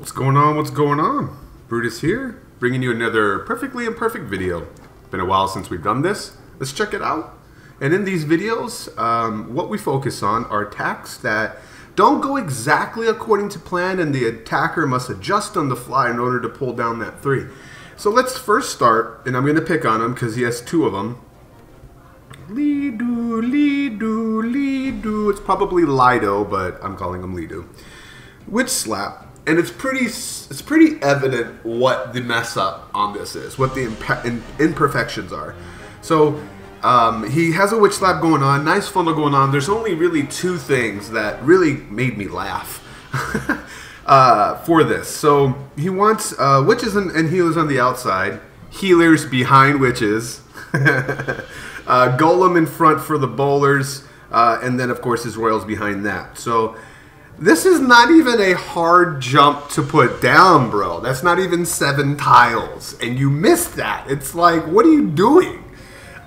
What's going on? What's going on? Brutus here, bringing you another perfectly imperfect video. Been a while since we've done this. Let's check it out. And in these videos, what we focus on are attacks that don't go exactly according to plan, and the attacker must adjust on the fly in order to pull down that 3. So let's first start, and I'm going to pick on him because he has 2 of them. Leedo, Leedo, Leedo. It's probably Leedo, but I'm calling him Leedo. Witch slap. And it's pretty evident what the mess up on this is, what the imperfections are. So he has a witch slap going on, nice funnel going on. There's only really 2 things that really made me laugh for this. So he wants witches and healers on the outside, healers behind witches, golem in front for the bowlers, and then of course his royals behind that. So this is not even a hard jump to put down, bro. That's not even 7 tiles. And you missed that. It's like, what are you doing?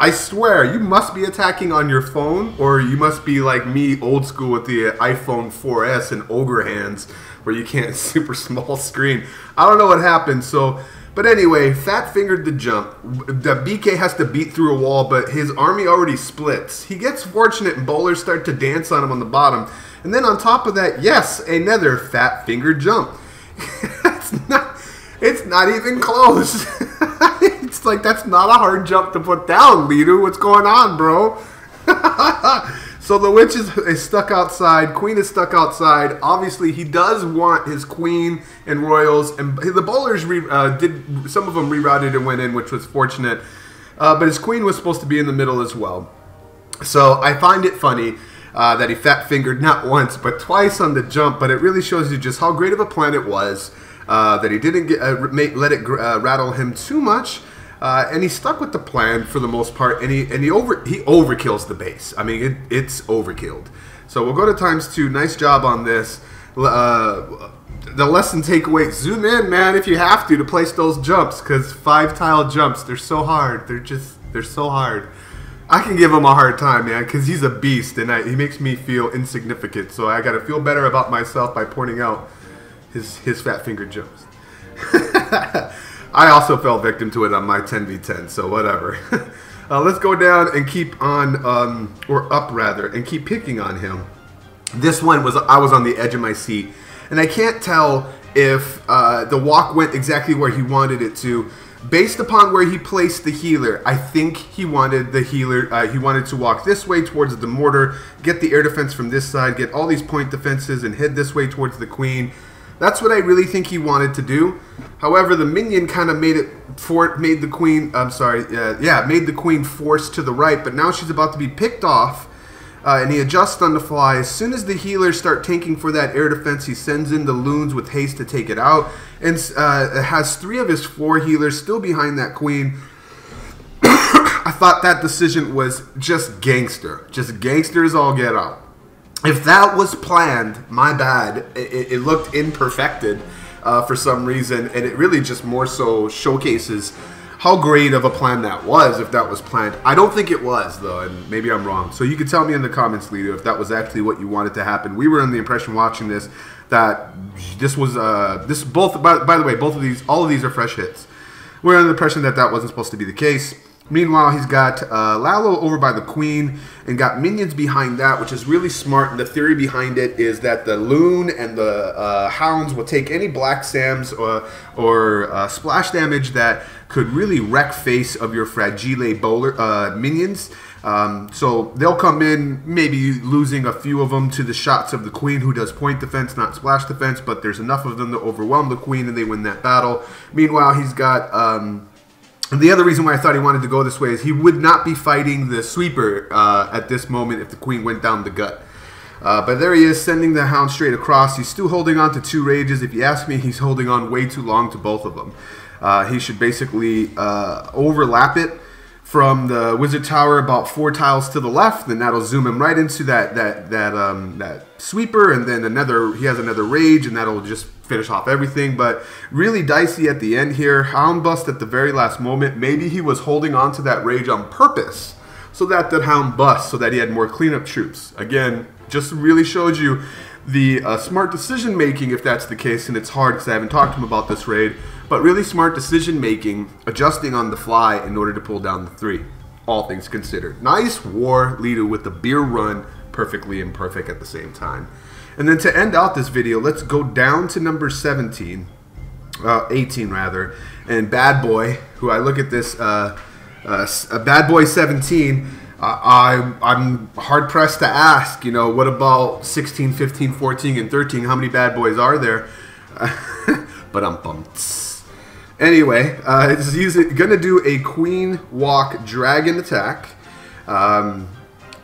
I swear, you must be attacking on your phone, or you must be like me, old school with the iPhone 4S and ogre hands, where you can't super small screen. I don't know what happened, so... But anyway, fat fingered the jump. The BK has to beat through a wall, but his army already splits. He gets fortunate and bowlers start to dance on him on the bottom. And then on top of that, yes, another fat fingered jump. It's not even close. It's like, that's not a hard jump to put down, Leedo. What's going on, bro? So the witch is stuck outside. Queen is stuck outside. Obviously, he does want his queen and royals. And the bowlers, some of them rerouted and went in, which was fortunate. But his queen was supposed to be in the middle as well. So I find it funny that he fat-fingered not once, but twice on the jump. But it really shows you just how great of a plan it was. That he didn't let it rattle him too much. And he stuck with the plan for the most part, and he overkills the base. I mean, it's overkilled. So we'll go to _2. Nice job on this. The lesson takeaway: zoom in, man, if you have to place those jumps, because 5-tile jumps, they're so hard. They're so hard. I can give him a hard time, man, because he's a beast, and he makes me feel insignificant. So I got to feel better about myself by pointing out his fat finger jumps. I also fell victim to it on my 10v10, so whatever. Let's go down and keep on, or up rather, and keep picking on him. This one I was on the edge of my seat, and I can't tell if the walk went exactly where he wanted it to. Based upon where he placed the healer, I think he wanted the healer, he wanted to walk this way towards the mortar, get the air defense from this side, get all these point defenses, and head this way towards the queen. That's what I really think he wanted to do. However, the minion kind of made the queen force to the right, but now she's about to be picked off, and he adjusts on the fly. As soon as the healers start tanking for that air defense, he sends in the loons with haste to take it out, and has 3 of his 4 healers still behind that queen. I thought that decision was just gangster. Just gangster as all get out. If that was planned, my bad. It looked imperfected for some reason, and it really just more so showcases how great of a plan that was if that was planned. I don't think it was, though, and maybe I'm wrong. So you can tell me in the comments, Leedo, if that was actually what you wanted to happen. We were under the impression watching this that this was both. By the way, all of these are fresh hits. We're under the impression that that wasn't supposed to be the case. Meanwhile, he's got Lalo over by the queen and got minions behind that, which is really smart. And the theory behind it is that the loon and the hounds will take any black sams or splash damage that could really wreck face of your fragile bowler minions. So they'll come in, maybe losing a few of them to the shots of the queen, who does point defense, not splash defense. But there's enough of them to overwhelm the queen, and they win that battle. Meanwhile, he's got... And the other reason why I thought he wanted to go this way is he would not be fighting the sweeper at this moment if the queen went down the gut. But there he is, sending the hound straight across. He's still holding on to 2 rages. If you ask me, he's holding on way too long to both of them. He should basically overlap it from the wizard tower about 4 tiles to the left. Then that'll zoom him right into that sweeper, and then he has another rage, and that'll just finish off everything. But really dicey at the end here. Hound bust at the very last moment. Maybe he was holding on to that rage on purpose so that the hound bust, so that he had more cleanup troops. Again, just really showed you the smart decision making, if that's the case, and it's hard because I haven't talked to him about this raid, but really smart decision making, adjusting on the fly in order to pull down the 3. All things considered. Nice war Leedo with the beer run, perfectly imperfect at the same time. And then to end out this video, let's go down to number 18 rather, and Bad Boy, who I look at this, Bad Boy 17, I'm hard pressed to ask, you know, what about 16, 15, 14, and 13? How many bad boys are there? But I'm pumped. Anyway, he's going to do a Queen Walk Dragon attack.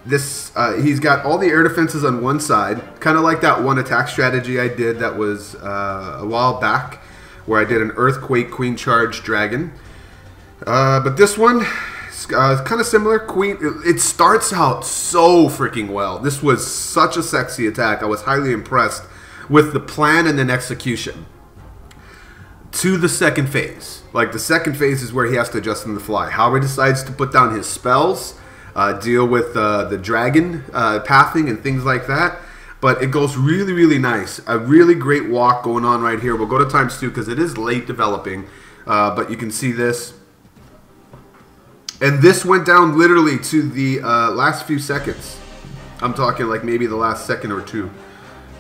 He's got all the air defenses on one side, kind of like that one attack strategy I did that was a while back, where I did an Earthquake Queen Charge Dragon. But this one is kind of similar. It starts out so freaking well. This was such a sexy attack. I was highly impressed with the plan and then execution. To the second phase. Like, the second phase is where he has to adjust on the fly. How he decides to put down his spells, deal with the dragon pathing and things like that. But it goes really, really nice. A really great walk going on right here. We'll go to ×2 because it is late developing. But you can see this. And this went down literally to the last few seconds. I'm talking like maybe the last second or 2.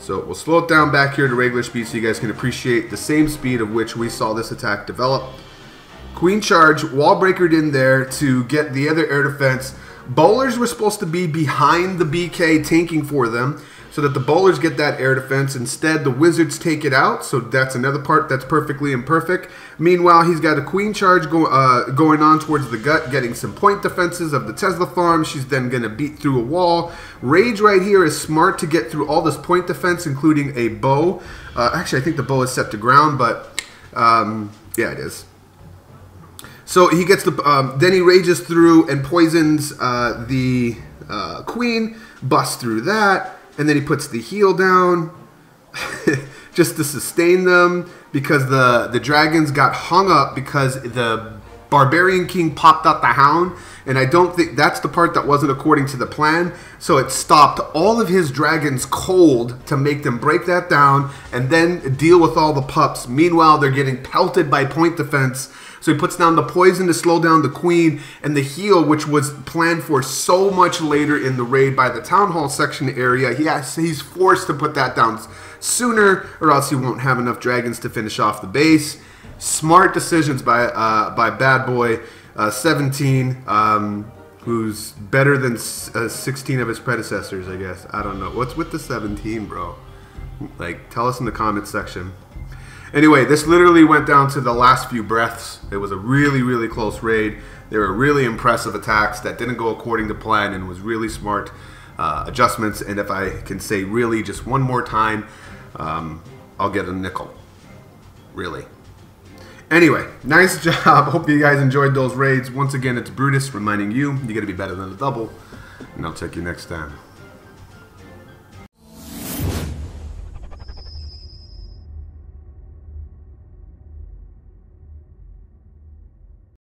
So we'll slow it down back here to regular speed so you guys can appreciate the same speed of which we saw this attack develop. Queen Charge, wall breakered in there to get the other air defense. Bowlers were supposed to be behind the BK tanking for them so that the bowlers get that air defense. Instead, the wizards take it out, so that's another part that's perfectly imperfect. Meanwhile, he's got a Queen Charge going on towards the gut, getting some point defenses of the Tesla farm. She's then going to beat through a wall. Rage right here is smart to get through all this point defense, including a bow. Actually, I think the bow is set to ground, but yeah, it is. So he gets the, then he rages through and poisons the queen, busts through that, and then he puts the heal down just to sustain them because the dragons got hung up because the barbarian king popped out the hound, and I don't think that's the part that wasn't according to the plan. So it stopped all of his dragons cold to make them break that down and then deal with all the pups. Meanwhile, they're getting pelted by point defense. So he puts down the poison to slow down the queen, and the heal, which was planned for so much later in the raid by the town hall section area. He's forced to put that down sooner, or else he won't have enough dragons to finish off the base. Smart decisions by Bad Boy 17, who's better than 16 of his predecessors, I guess. I don't know. What's with the 17, bro? Like, tell us in the comments section. Anyway, this literally went down to the last few breaths. It was a really, really close raid. They were really impressive attacks that didn't go according to plan and was really smart adjustments. And if I can say really just one more time, I'll get a nickel. Really. Anyway, nice job. Hope you guys enjoyed those raids. Once again, it's Brutus reminding you, you got to be better than a double. And I'll check you next time.